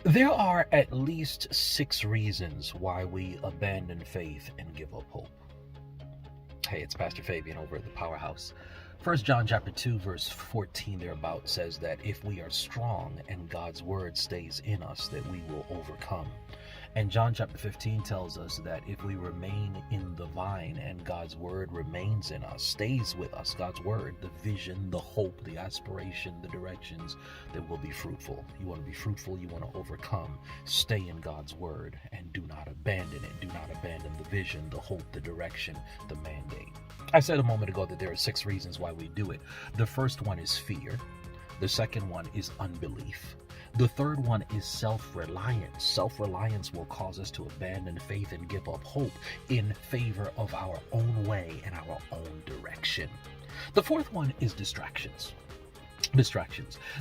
There are at least 6 reasons why we abandon faith and give up hope. Hey, it's Pastor Fabian over at the Powerhouse. 1 John chapter 2, verse 14 thereabout says that if we are strong and God's word stays in us, that we will overcome. And John chapter 15 tells us that if we remain in the vine and God's word remains in us, stays with us, God's word, the vision, the hope, the aspiration, the directions, that we'll be fruitful. You want to be fruitful, you want to overcome. Stay in God's word and do not abandon it. Do not abandon the vision, the hope, the direction, the mandate. I said a moment ago that there are 6 reasons why we do it. The first one is fear. The second one is unbelief. The third one is self-reliance. Self-reliance will cause us to abandon faith and give up hope in favor of our own way and our own direction. The fourth one is distractions.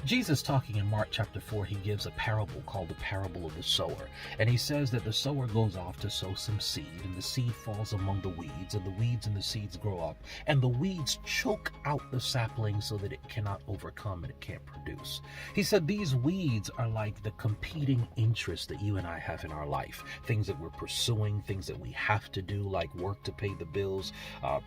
Jesus, talking in Mark chapter 4, he gives a parable called the parable of the sower. And he says that the sower goes off to sow some seed, and the seed falls among the weeds, and the weeds and the seeds grow up, and the weeds choke out the sapling so that it cannot overcome and it can't produce. He said these weeds are like the competing interests that you and I have in our life. Things that we're pursuing, things that we have to do, like work to pay the bills,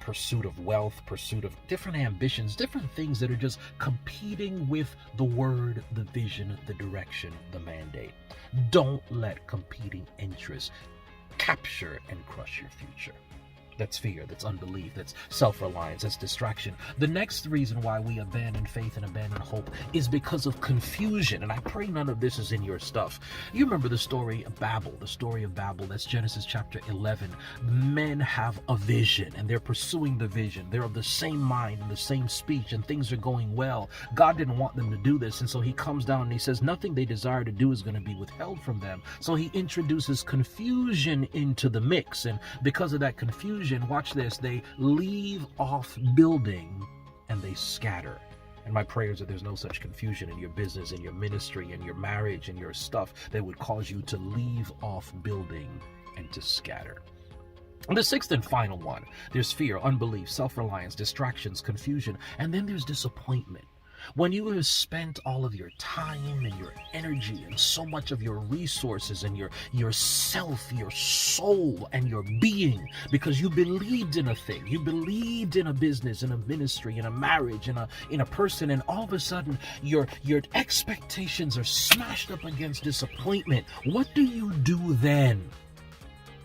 pursuit of wealth, pursuit of different ambitions, different things that are just competing with the word, the vision, the direction, the mandate. Don't let competing interests capture and crush your future. That's fear, that's unbelief, that's self-reliance, that's distraction. The next reason why we abandon faith and abandon hope is because of confusion. And I pray none of this is in your stuff. You remember the story of Babel, that's Genesis chapter 11. Men have a vision and they're pursuing the vision. They're of the same mind and the same speech and things are going well. God didn't want them to do this. And so he comes down and he says nothing they desire to do is going to be withheld from them. So he introduces confusion into the mix. And because of that confusion, watch this, they leave off building and they scatter. And my prayers that there's no such confusion in your business, in your ministry, in your marriage, in your stuff that would cause you to leave off building and to scatter. And the sixth and final one, there's fear, unbelief, self-reliance, distractions, confusion, and then there's disappointment. When you have spent all of your time and your energy and so much of your resources and your self, your soul and your being, because you believed in a thing, you believed in a business, in a ministry, in a marriage, in a person, and all of a sudden your expectations are smashed up against disappointment. What do you do then?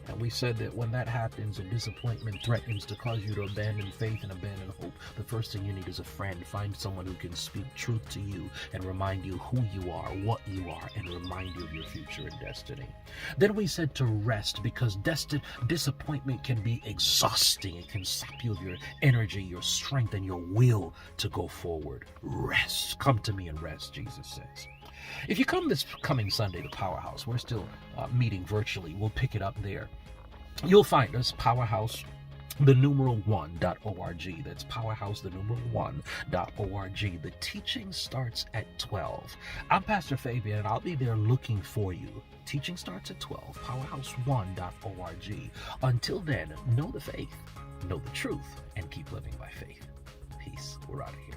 And we said that when that happens and disappointment threatens to cause you to abandon faith and abandon hope, the first thing you need is a friend. Find someone who can speak truth to you and remind you who you are, what you are, and remind you of your future and destiny. Then we said to rest, because disappointment can be exhausting. It can sap you of your energy, your strength, and your will to go forward. Rest. Come to me and rest, Jesus says. If you come this coming Sunday to Powerhouse, we're still meeting virtually. We'll pick it up there. You'll find us, Powerhouse, the numeral 1.org. That's Powerhouse, the numeral 1.org. The teaching starts at 12. I'm Pastor Fabian, and I'll be there looking for you. Teaching starts at 12, Powerhouse1.org. Until then, know the faith, know the truth, and keep living by faith. Peace. We're out of here.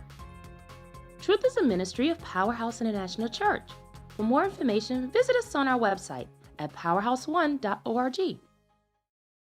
Truth is a ministry of Powerhouse International Church. For more information, visit us on our website at powerhouse1.org.